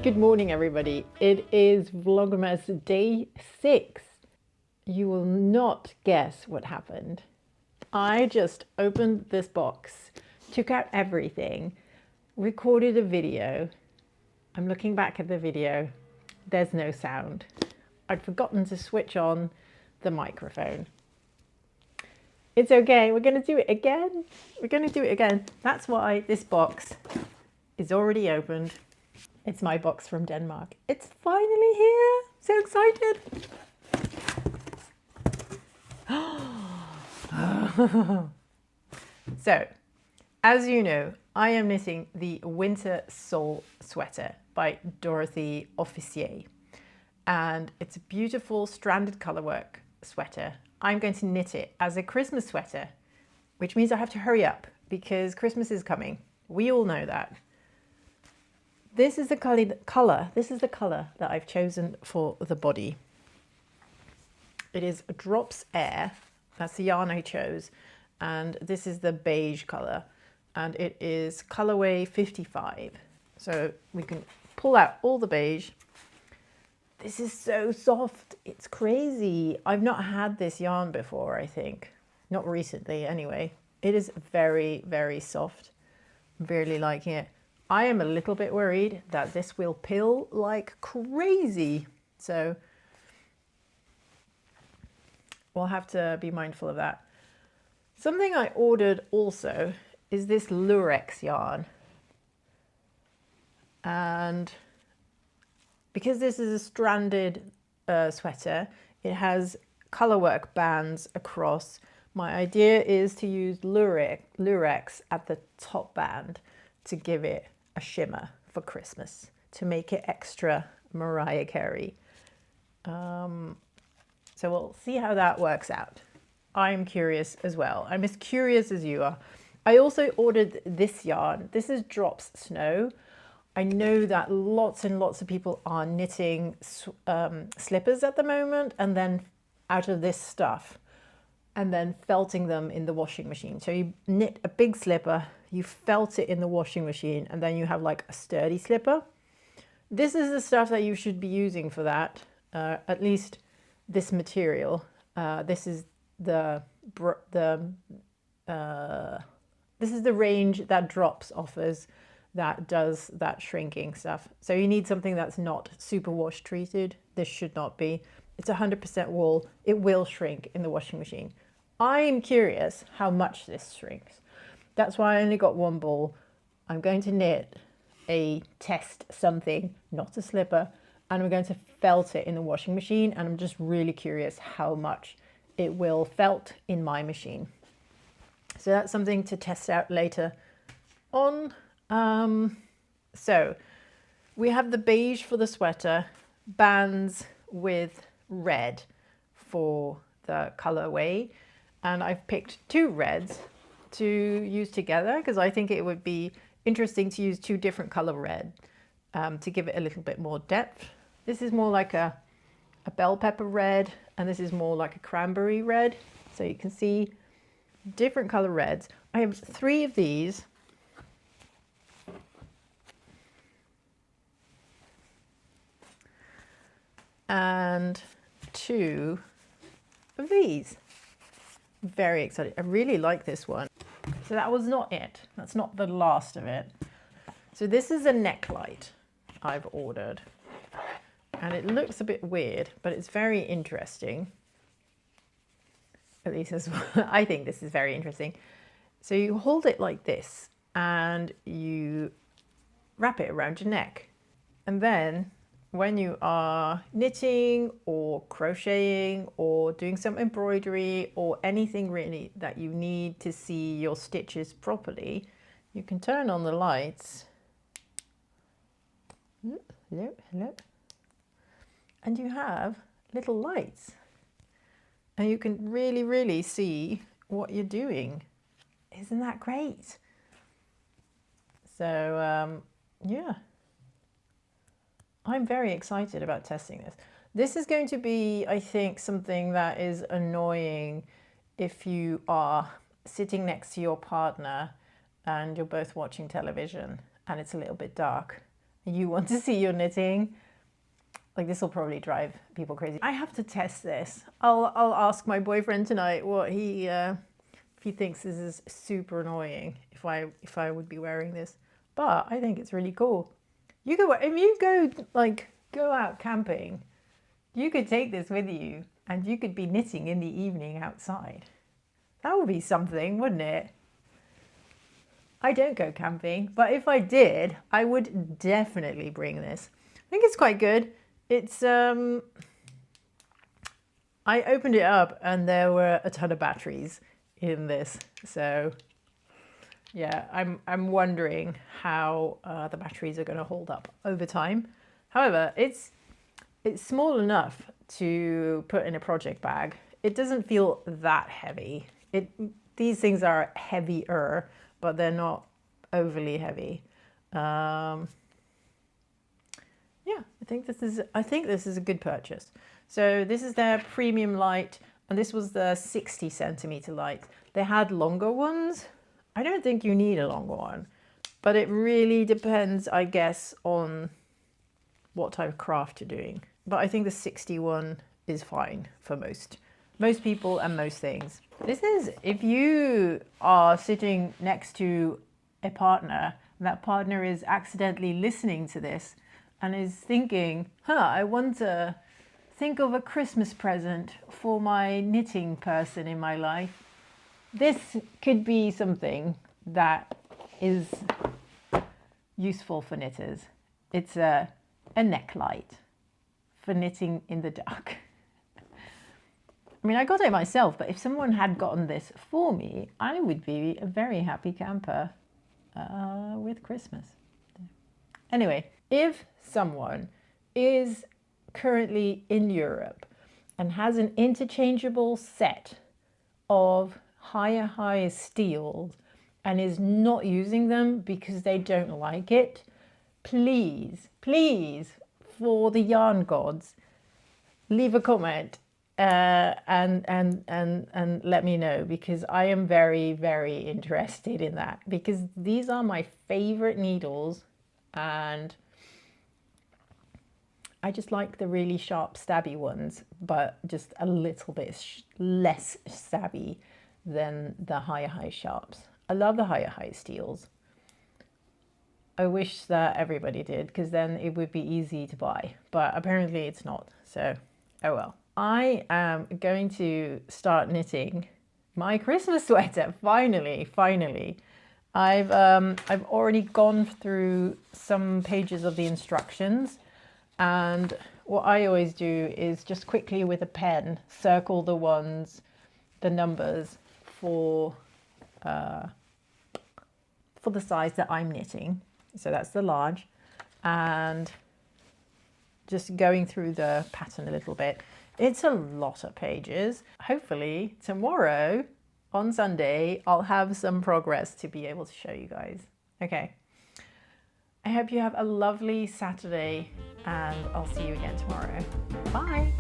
Good morning, everybody. It is Vlogmas day 6. You will not guess what happened. I just opened this box, took out everything, recorded a video. I'm looking back at the video. There's no sound. I'd forgotten to switch on the microphone. It's okay. We're going to do it again. We're going to do it again. That's why this box is already opened. It's my box from Denmark. It's finally here. So excited. So, as you know, I am knitting the Winter Soul Sweater by Dorothy Officier. And it's a beautiful stranded colorwork sweater. I'm going to knit it as a Christmas sweater, which means I have to hurry up because Christmas is coming. We all know that. This is the color. This is the color that I've chosen for the body. It is Drops Air. That's the yarn I chose. And this is the beige color. And it is colorway 55. So we can pull out all the beige. This is so soft. It's crazy. I've not had this yarn before, I think. Not recently, anyway. It is very, very soft. I'm really liking it. I am a little bit worried that this will pill like crazy. So we'll have to be mindful of that. Something I ordered also is this Lurex yarn. And because this is a stranded sweater, it has colorwork bands across. My idea is to use Lurex at the top band to give it a shimmer for Christmas, to make it extra Mariah Carey. So we'll see how that works out. I'm curious as well. I'm as curious as you are. I also ordered this yarn. This is Drops Snow. I know that lots and lots of people are knitting slippers at the moment, and then out of this stuff, and then felting them in the washing machine. So you knit a big slipper, you felt it in the washing machine, and then you have like a sturdy slipper. This is the stuff that you should be using for that, at least this material. This is the range that Drops offers that does that shrinking stuff. So you need something that's not super wash treated. This should not be. It's 100% wool. It will shrink in the washing machine. I'm curious how much this shrinks. That's why I only got one ball. I'm going to knit a test something, not a slipper, and I'm going to felt it in the washing machine, and I'm just really curious how much it will felt in my machine. So that's something to test out later on. So we have the beige for the sweater, bands with red for the colorway, and I've picked 2 reds to use together because I think it would be interesting to use 2 different color red to give it a little bit more depth. This is more like a bell pepper red, and this is more like a cranberry red. So you can see different color reds. I have 3 of these. And 2 of these. Very excited. I really like this one. So that was not it. That's not the last of it. So this is a Necklight I've ordered. And it looks a bit weird, but it's very interesting. At least I think this is very interesting. So you hold it like this and you wrap it around your neck. And then when you are knitting or crocheting or doing some embroidery or anything really that you need to see your stitches properly, you can turn on the lights. Hello, hello. And you have little lights. And you can really, really see what you're doing. Isn't that great? So, yeah. I'm very excited about testing this. This is going to be, I think, something that is annoying if you are sitting next to your partner and you're both watching television and it's a little bit dark. and you want to see your knitting, like this will probably drive people crazy. I have to test this. I'll ask my boyfriend tonight what he if he thinks this is super annoying if I would be wearing this. But I think it's really cool. You could, if you go out camping, you could take this with you and you could be knitting in the evening outside. That would be something, wouldn't it? I don't go camping, but if I did, I would definitely bring this. I think it's quite good. It's I opened it up and there were a ton of batteries in this, so yeah, I'm wondering how the batteries are going to hold up over time. However, it's small enough to put in a project bag. It doesn't feel that heavy. These things are heavier, but they're not overly heavy. Yeah, I think this is a good purchase. So this is their premium light, and this was the 60 centimeter light. They had longer ones. I don't think you need a longer one, but it really depends, I guess, on what type of craft you're doing. But I think the 61 is fine for most people and most things. This is if you are sitting next to a partner, and that partner is accidentally listening to this and is thinking, I want to think of a Christmas present for my knitting person in my life. This could be something that is useful for knitters. It's a Necklight for knitting in the dark. I mean, I got it myself, but if someone had gotten this for me, I would be a very happy camper with Christmas. Anyway, if someone is currently in Europe and has an interchangeable set of high steels and is not using them because they don't like it, please, for the yarn gods, leave a comment and let me know, because I am very, very interested in that, because these are my favorite needles and I just like the really sharp stabby ones, but just a little bit less stabby than the high sharps. I love the high steels. I wish that everybody did, because then it would be easy to buy, but apparently it's not, so oh well. I am going to start knitting my Christmas sweater, finally. I've already gone through some pages of the instructions, and what I always do is just quickly with a pen circle the numbers for the size that I'm knitting. So that's the large, and just going through the pattern a little bit. It's a lot of pages. Hopefully tomorrow on Sunday, I'll have some progress to be able to show you guys. Okay. I hope you have a lovely Saturday, and I'll see you again tomorrow. Bye.